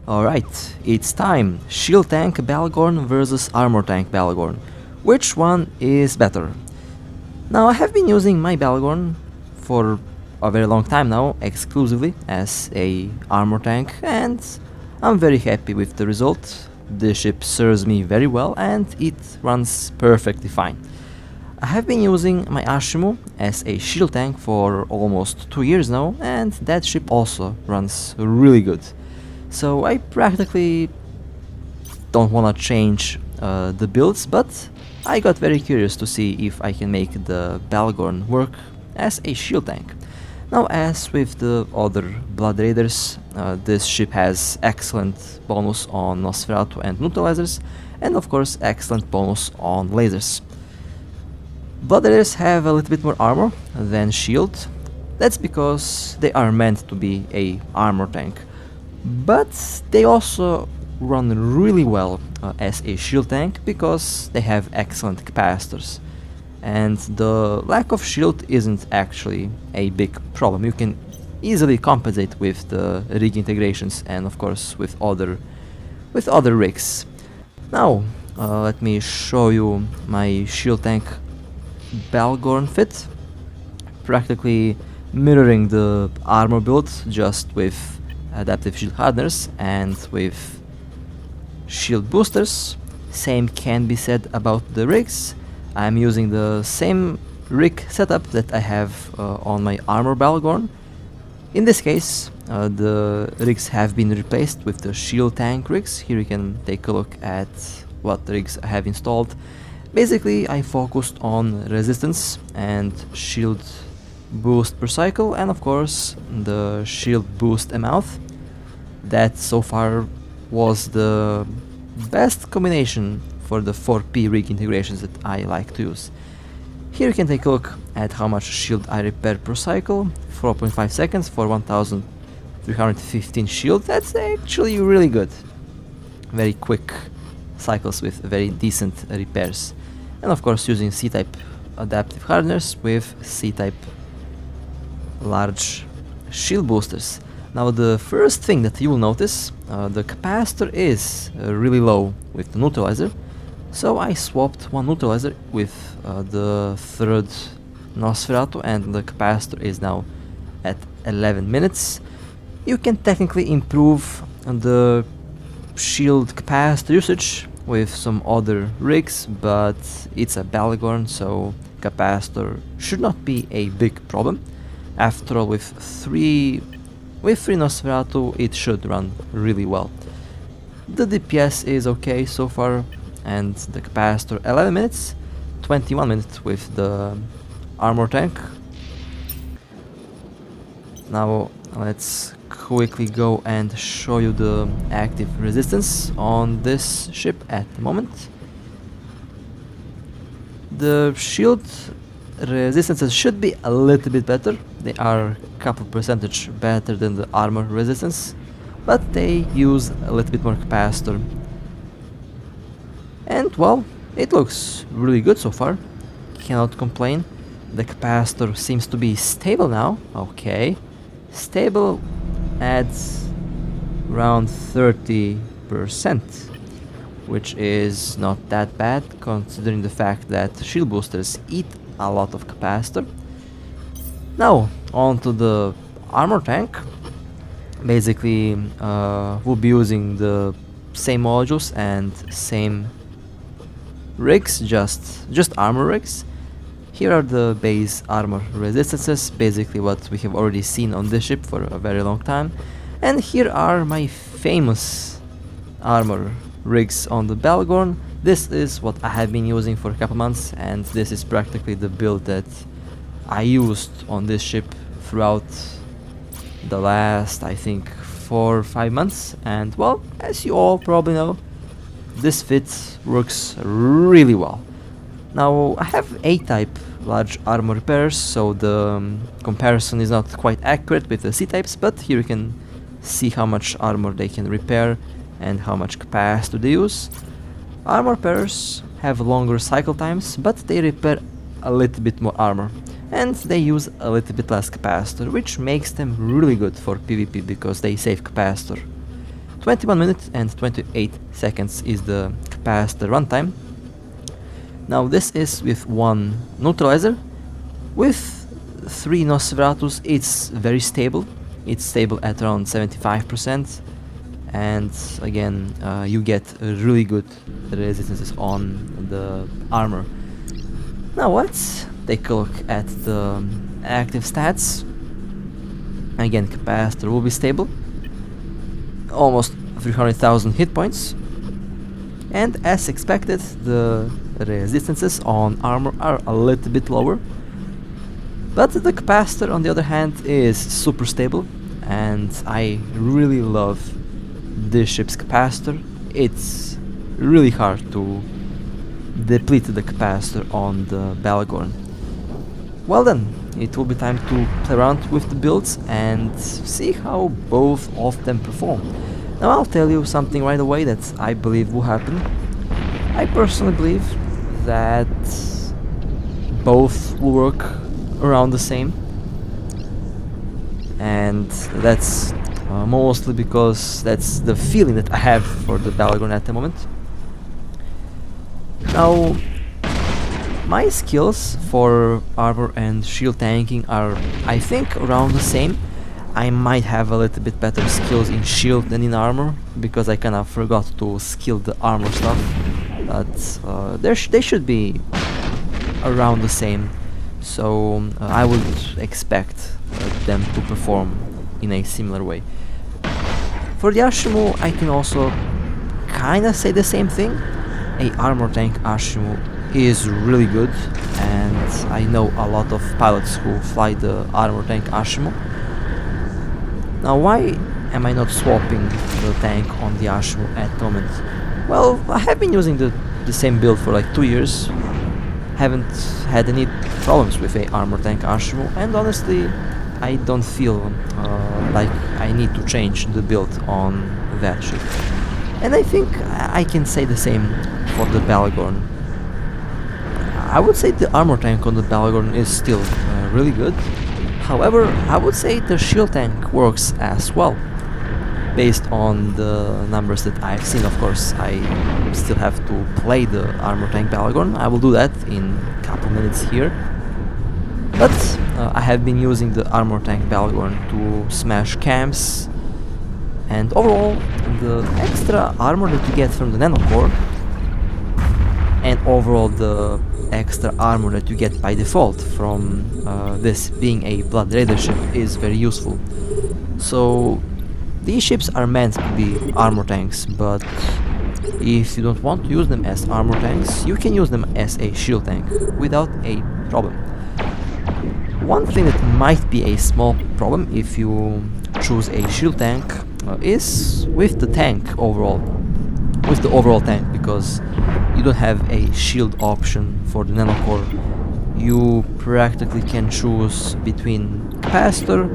Alright, it's time. Shield tank Bhaalgorn versus armor tank Bhaalgorn. Which one is better? Now I have been using my Bhaalgorn for a very long time now, exclusively as a armor tank, and I'm very happy with the result. The ship serves me very well and it runs perfectly fine. I have been using my Ashimu as a shield tank for almost 2 years now, and that ship also runs really good. So I practically don't wanna change the builds, but I got very curious to see if I can make the Bhaalgorn work as a shield tank. Now, as with the other Blood Raiders, this ship has excellent bonus on Nosferatu and neutralizers, and of course excellent bonus on lasers. Blood Raiders have a little bit more armor than shield. That's because they are meant to be a armor tank. But they also run really well as a shield tank because they have excellent capacitors. And the lack of shield isn't actually a big problem. You can easily compensate with the rig integrations and of course with other rigs. Now let me show you my shield tank Bhaalgorn fit, practically mirroring the armor build just with adaptive shield hardeners and with shield boosters. Same can be said about the rigs. I'm using the same rig setup that I have on my armor Bhaalgorn. In this case, the rigs have been replaced with the shield tank rigs. Here you can take a look at what rigs I have installed. Basically, I focused on resistance and shield boost per cycle, and of course the shield boost amount. That so far was the best combination for the 4P rig integrations that I like to use. Here you can take a look at how much shield I repair per cycle. 4.5 seconds for 1315 shield. That's actually really good. Very quick cycles with very decent repairs. And of course using C-type adaptive hardeners with C-type large shield boosters. Now the first thing that you will notice, the capacitor is really low with the neutralizer. So I swapped one neutralizer with the third Nosferatu, and the capacitor is now at 11 minutes. You can technically improve the shield capacitor usage with some other rigs, but it's a Bhaalgorn, so capacitor should not be a big problem. After all, with three Nosferatu it should run really well. The DPS is okay so far, and the capacitor 11 minutes, 21 minutes with the armor tank. Now let's quickly go and show you the active resistance on this ship at the moment. The shield resistances should be a little bit better. They are a couple percentage better than the armor resistance, but they use a little bit more capacitor. And well, it looks really good so far. Cannot complain. The capacitor seems to be stable now. Okay, stable at around 30%, which is not that bad considering the fact that shield boosters eat a lot of capacitor. Now on to the armor tank. Basically we'll be using the same modules and same rigs, just armor rigs. Here are the base armor resistances, basically what we have already seen on this ship for a very long time. And here are my famous armor rigs on the Bhaalgorn. This is what I have been using for a couple months, and this is practically the build that I used on this ship throughout the last, I think, 4 or 5 months. And well, as you all probably know, this fit works really well. Now I have A-type large armor repairs, so the comparison is not quite accurate with the C-types, but here you can see how much armor they can repair and how much capacitor they use. Armor repairs have longer cycle times, but they repair a little bit more armor, and they use a little bit less capacitor, which makes them really good for PvP because they save capacitor. 21 minutes and 28 seconds is the capacitor runtime. Now this is with one neutralizer. With 3 Nosferatus it's very stable. It's stable at around 75%, and again you get really good resistances on the armor. Now let's take a look at the active stats. Again, capacitor will be stable, almost 300,000 hit points, and as expected the resistances on armor are a little bit lower, but the capacitor on the other hand is super stable, and I really love this ship's capacitor. It's really hard to deplete the capacitor on the Bhaalgorn. Well then, it will be time to play around with the builds and see how both of them perform. Now I'll tell you something right away that I believe will happen. I personally believe that both will work around the same, and that's mostly because that's the feeling that I have for the Bhaalgorn at the moment. Now, my skills for armor and shield tanking are, I think, around the same. I might have a little bit better skills in shield than in armor, because I kinda forgot to skill the armor stuff, but they should be around the same, so I would expect them to perform in a similar way. For the Ashimu, I can also kinda say the same thing. A armor tank Ashimu is really good, and I know a lot of pilots who fly the armor tank Ashimu. Now why am I not swapping the tank on the Ashimu at the moment? Well, I have been using the same build for like 2 years, haven't had any problems with a armor tank Ashimu, and honestly I don't feel like I need to change the build on that ship. And I think I can say the same for the Bhaalgorn. I would say the armor tank on the Bhaalgorn is still really good. However, I would say the shield tank works as well. Based on the numbers that I've seen, of course, I still have to play the armor tank Bhaalgorn. I will do that in a couple minutes here. But I have been using the armor tank Bhaalgorn to smash camps, and overall the extra armor that you get from the nanocore, and overall the extra armor that you get by default from this being a Blood Raider ship is very useful. So these ships are meant to be armor tanks, but if you don't want to use them as armor tanks, you can use them as a shield tank without a problem. One thing that might be a small problem if you choose a shield tank is with the tank overall, with the overall tank, because you don't have a shield option for the nanocore. You practically can choose between capacitor,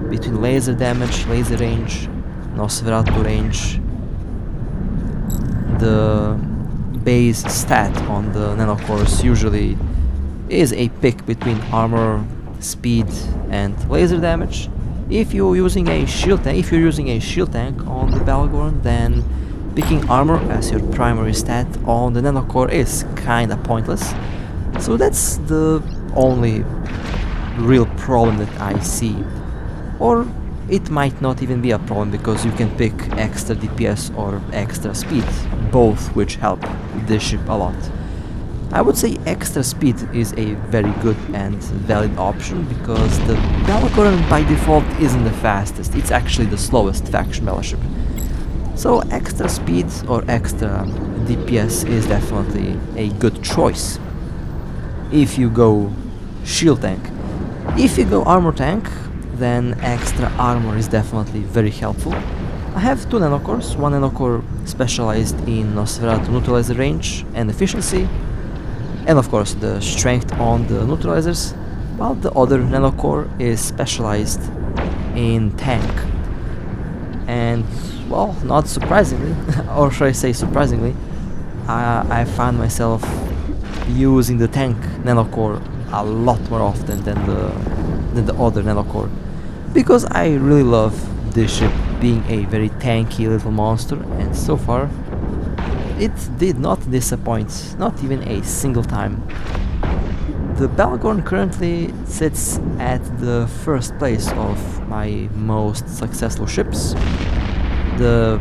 between laser damage, laser range, Nosferatu range. The base stat on the nanocores usually is a pick between armor, speed, and laser damage. If you're using a shield tank on the Bhaalgorn, then picking armor as your primary stat on the nanocore is kinda pointless. So that's the only real problem that I see. Or it might not even be a problem, because you can pick extra DPS or extra speed, both which help this ship a lot. I would say extra speed is a very good and valid option, because the Bhaalgorn by default isn't the fastest, it's actually the slowest faction battleship. So extra speed or extra DPS is definitely a good choice if you go shield tank. If you go armor tank, then extra armor is definitely very helpful. I have 2 nanocores, one nanocore specialized in Nosferatu neutralizer range and efficiency, and of course the strength on the neutralizers, while the other nanocore is specialized in tank. And well, not surprisingly, or should I say surprisingly, I found myself using the tank nanocore a lot more often than the other nanocore, because I really love this ship being a very tanky little monster, and so far it did not disappoint, not even a single time. The Bhaalgorn currently sits at the first place of my most successful ships. The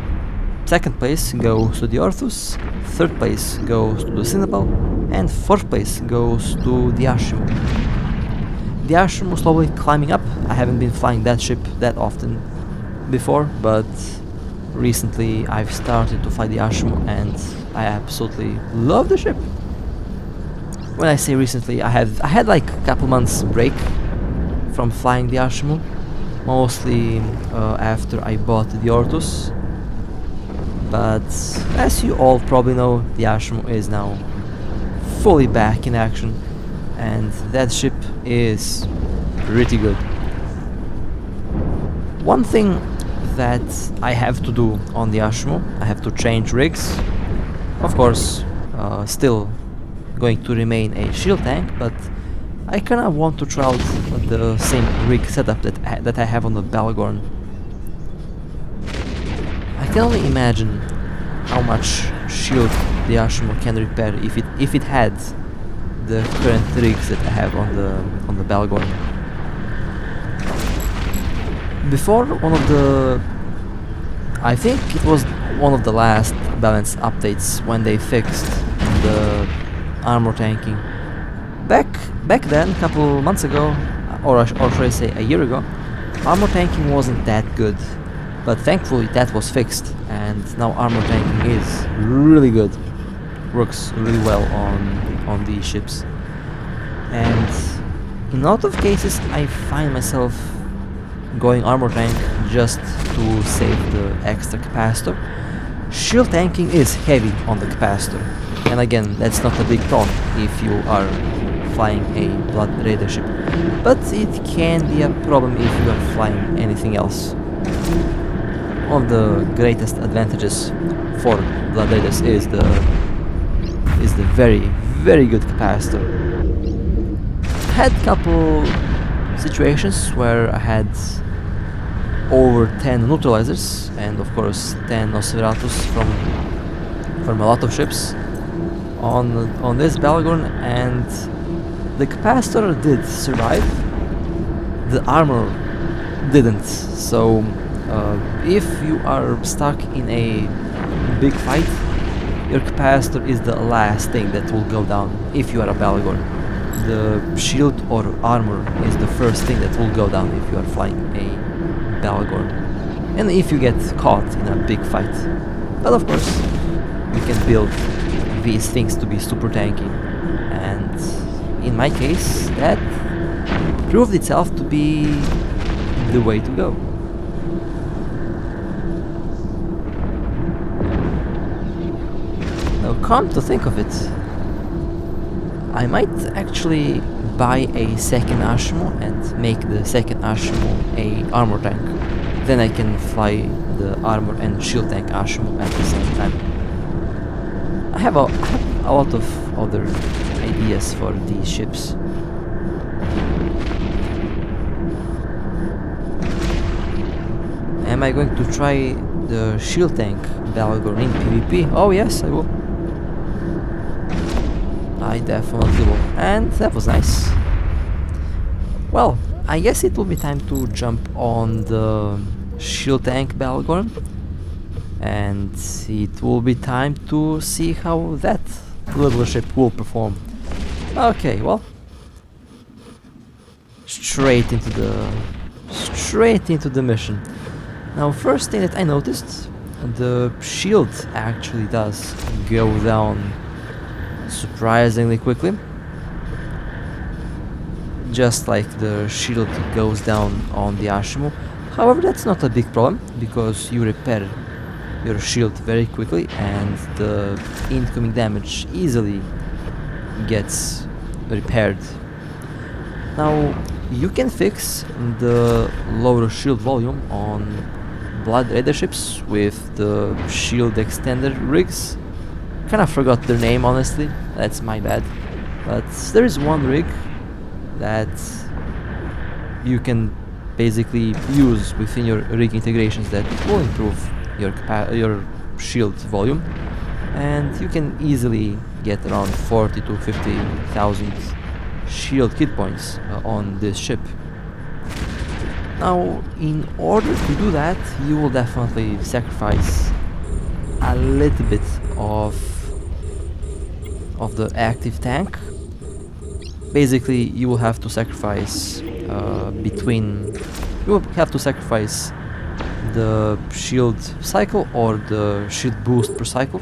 second place goes to the Orthus, third place goes to the Cinnabal, and fourth place goes to the Ashimu. The Ashimu slowly climbing up. I haven't been flying that ship that often before, but recently I've started to fly the Ashimu and I absolutely love the ship. When I say recently, I had like a couple months break from flying the Ashimu, mostly after I bought the Orthus. But as you all probably know, the Ashimu is now fully back in action, and that ship is pretty good. One thing that I have to do on the Ashimu, I have to change rigs. Of course, still going to remain a shield tank, but I kinda want to try out the same rig setup that I have on the Bhaalgorn. I can only imagine how much shield the Ashimu can repair if it had the current rigs that I have on the Bhaalgorn. Before I think it was one of the last balance updates when they fixed the armor tanking. Back then, a couple months ago, or should I say a year ago, armor tanking wasn't that good. But thankfully that was fixed, and now armor tanking is really good. Works really well on these ships. And in a lot of cases I find myself going armor tank just to save the extra capacitor. Shield tanking is heavy on the capacitor. And again, that's not a big problem if you are flying a Blood Raider ship. But it can be a problem if you are flying anything else. One of the greatest advantages for Blood Raiders is the very, very good capacitor. I had a couple situations where I had over 10 neutralizers and of course 10 Nosferatus from a lot of ships on this Bhaalgorn, and the capacitor did survive, the armor didn't. So if you are stuck in a big fight, your capacitor is the last thing that will go down if you are a Bhaalgorn. The shield or armor is the first thing that will go down if you are flying a Bhaalgorn, and if you get caught in a big fight. But of course, you can build these things to be super tanky, and in my case, that proved itself to be the way to go. Now, come to think of it, I might actually buy a second Ashimu and make the second Ashimu a armor tank. Then I can fly the armor and shield tank Ashimu at the same time. I have a lot of other ideas for these ships. Am I going to try the shield tank Bhaalgorn in PvP? Oh yes, I will. I definitely will. And that was nice. Well, I guess it will be time to jump on the shield tank Bhaalgorn, and it will be time to see how that little ship will perform. Okay, well, straight into the mission. Now, first thing that I noticed, the shield actually does go down surprisingly quickly, just like the shield goes down on the Ashimu. However, that's not a big problem because you repair your shield very quickly and the incoming damage easily gets repaired. Now, you can fix the lower shield volume on Blood Raider ships with the shield extender rigs. Kinda forgot their name, honestly, that's my bad. But there is one rig that you can basically use within your rig integrations that will improve your shield volume, and you can easily get around 40 to 50,000 shield hit points on this ship. Now, in order to do that, you will definitely sacrifice a little bit of the active tank. Basically, you will have to sacrifice the shield cycle or the shield boost per cycle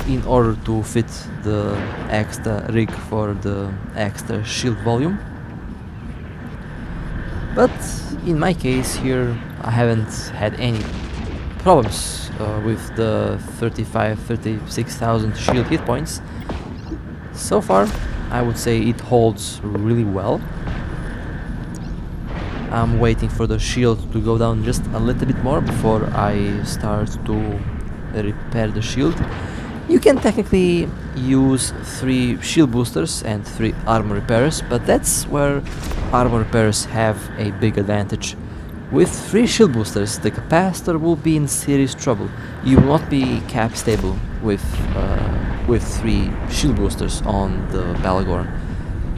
in order to fit the extra rig for the extra shield volume. But in my case here, I haven't had any problems with the 36,000 shield hit points. So far, I would say it holds really well. I'm waiting for the shield to go down just a little bit more before I start to repair the shield. You can technically use 3 shield boosters and 3 armor repairers, but that's where armor repairers have a big advantage. With 3 shield boosters, the capacitor will be in serious trouble. You will not be cap stable with 3 shield boosters on the Bhaalgorn.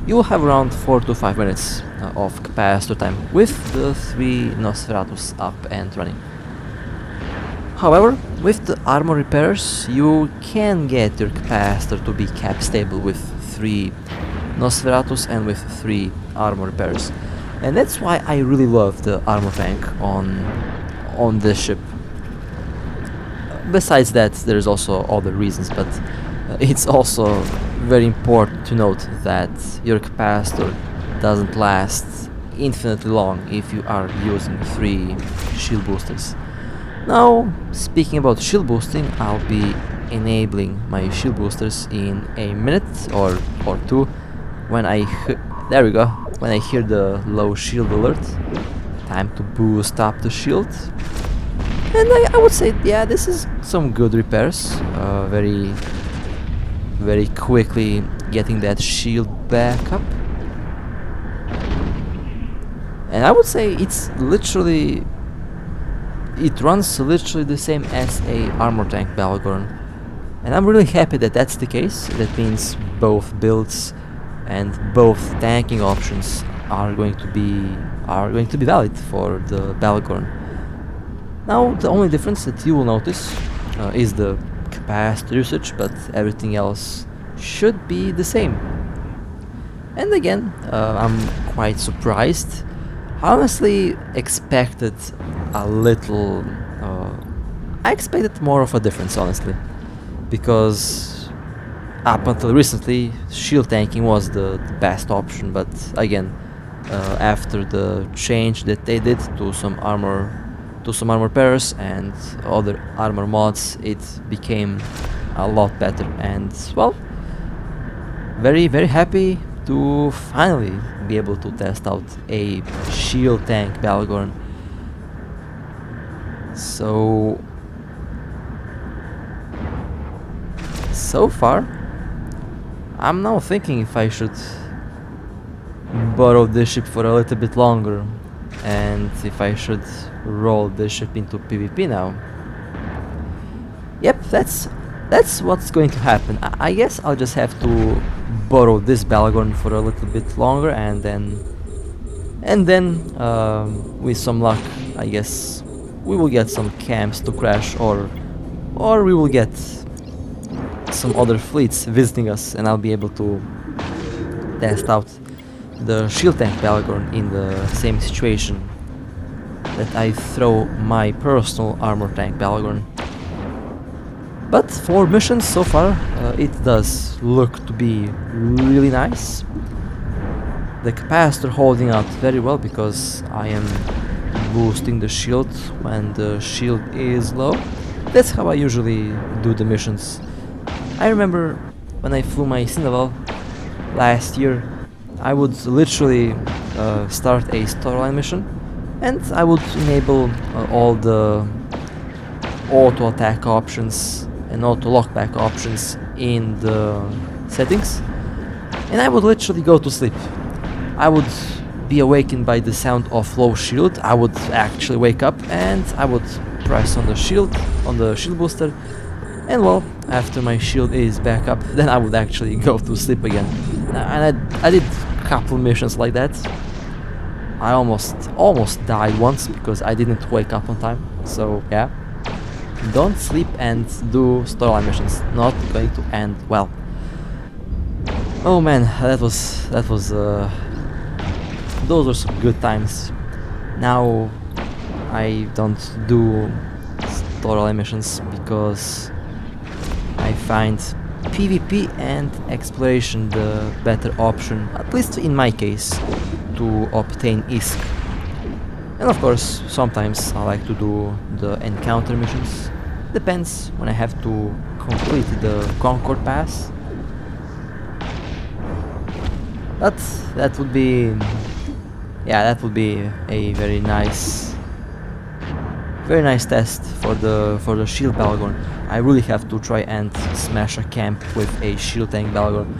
You will have around 4 to 5 minutes of capacitor time with the 3 Nosferatus up and running. However, with the armor repairers, you can get your capacitor to be cap stable with 3 Nosferatus and with 3 armor repairers. And that's why I really love the armor tank on this ship. Besides that, there's also other reasons, but it's also very important to note that your capacitor doesn't last infinitely long if you are using 3 shield boosters. Now, speaking about shield boosting, I'll be enabling my shield boosters in a minute or 2 when there we go, when I hear the low shield alert. Time to boost up the shield. And I would say, yeah, this is some good repairs. Very quickly getting that shield back up. And I would say it runs literally the same as a armor tank Bhaalgorn. And I'm really happy that that's the case. That means both builds and both tanking options are going to be valid for the Bhaalgorn. Now, the only difference that you will notice is the capacitor usage, but everything else should be the same. And again, I'm quite surprised. I honestly expected a little... I expected more of a difference, honestly, because up until recently, shield tanking was the best option, but again, after the change that they did to some armor pairs and other armor mods, it became a lot better. And well, very happy to finally be able to test out a shield tank Bhaalgorn. So far, I'm now thinking if I should borrow this ship for a little bit longer, and if I should roll this ship into PvP now. Yep, that's what's going to happen. I guess I'll just have to borrow this Bhaalgorn for a little bit longer, and then with some luck, I guess we will get some camps to crash, or we will get some other fleets visiting us, and I'll be able to test out the shield tank Bhaalgorn in the same situation that I throw my personal armor tank Bhaalgorn. But for missions so far, it does look to be really nice. The capacitor holding out very well because I am boosting the shield when the shield is low. That's how I usually do the missions. I remember when I flew my Cinnaval last year, I would literally start a storyline mission, and I would enable all the auto attack options and auto lockback options in the settings, and I would literally go to sleep. I would be awakened by the sound of low shield, I would actually wake up and I would press on the shield booster, and well, after my shield is back up, then I would actually go to sleep again. And I did a couple missions like that. I almost died once because I didn't wake up on time. So yeah, don't sleep and do storyline missions. Not going to end well. Oh man, that was those were some good times. Now I don't do storyline missions because I find PvP and exploration the better option, at least in my case, to obtain ISK. And of course, sometimes I like to do the encounter missions. Depends when I have to complete the Concord Pass. But that would be, yeah, that would be a very nice test for the shield Bhaalgorn. I really have to try and smash a camp with a shield tank Bhaalgorn.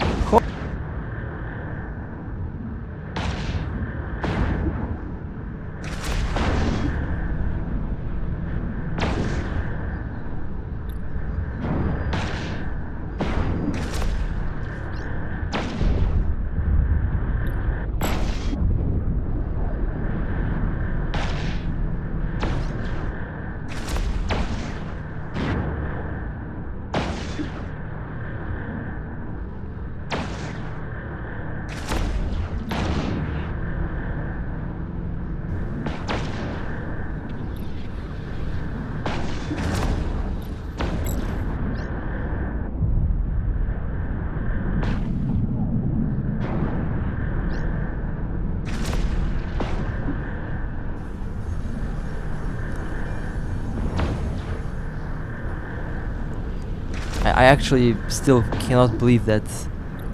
I actually still cannot believe that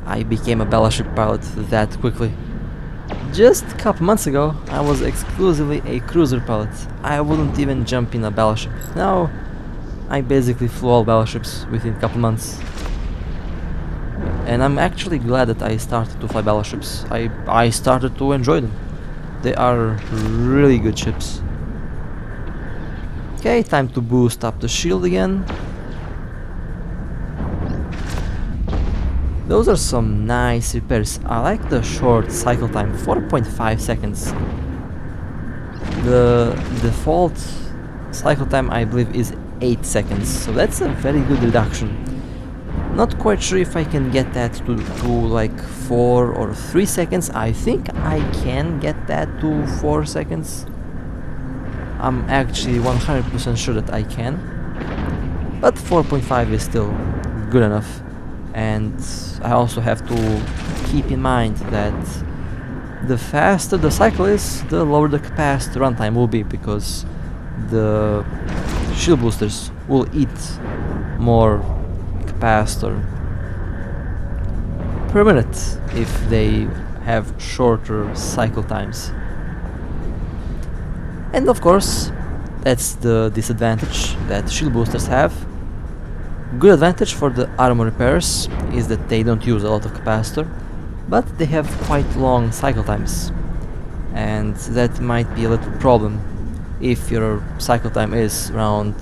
I became a battleship pilot that quickly. Just a couple months ago, I was exclusively a cruiser pilot. I wouldn't even jump in a battleship. Now, I basically flew all battleships within a couple months. And I'm actually glad that I started to fly battleships. I started to enjoy them. They are really good ships. Okay, time to boost up the shield again. Those are some nice repairs. I like the short cycle time, 4.5 seconds. The default cycle time, I believe, is 8 seconds, so that's a very good reduction. Not quite sure if I can get that to like 4 or 3 seconds. I think I can get that to 4 seconds. I'm actually 100% sure that I can. But 4.5 is still good enough. And I also have to keep in mind that the faster the cycle is, the lower the capacity runtime will be, because the shield boosters will eat more capacitor per minute if they have shorter cycle times. And of course, that's the disadvantage that shield boosters have. Good advantage for the armor repairs is that they don't use a lot of capacitor, but they have quite long cycle times, and that might be a little problem. If your cycle time is around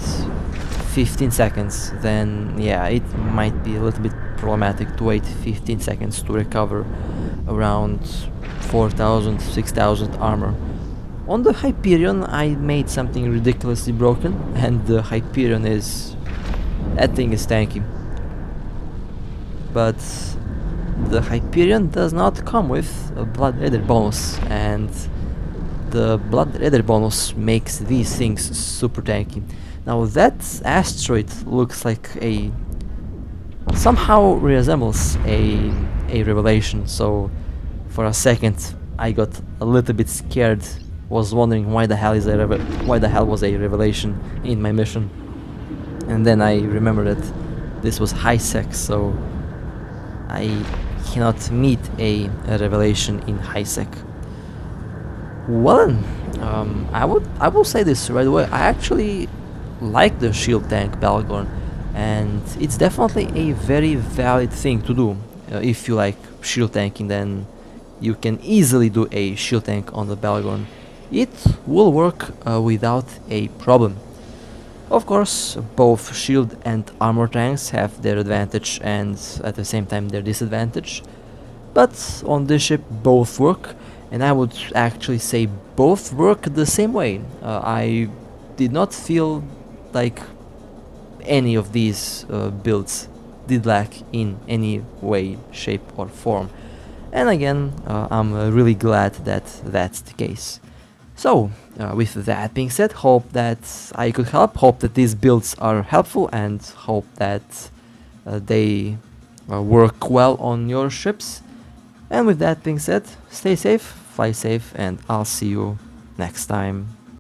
15 seconds, then yeah, it might be a little bit problematic to wait 15 seconds to recover around 4,000, 6,000 armor. On the Hyperion I made something ridiculously broken, and the Hyperion is... that thing is tanky. But the Hyperion does not come with a Blood Raider bonus, and the Blood Raider bonus makes these things super tanky. Now that asteroid looks like a... somehow resembles a revelation, so for a second I got a little bit scared, was wondering why the hell was a revelation in my mission. And then I remember that this was high sec, so I cannot meet a revelation in high sec. Well then, I will say this right away. I actually like the shield tank Bhaalgorn, and it's definitely a very valid thing to do. If you like shield tanking, then you can easily do a shield tank on the Bhaalgorn. It will work without a problem. Of course, both shield and armor tanks have their advantage and at the same time their disadvantage. But on this ship both work, and I would actually say both work the same way. I did not feel like any of these builds did lack in any way, shape or form. And again, I'm really glad that that's the case. So, with that being said, hope that I could help, hope that these builds are helpful, and hope that they work well on your ships. And with that being said, stay safe, fly safe, and I'll see you next time.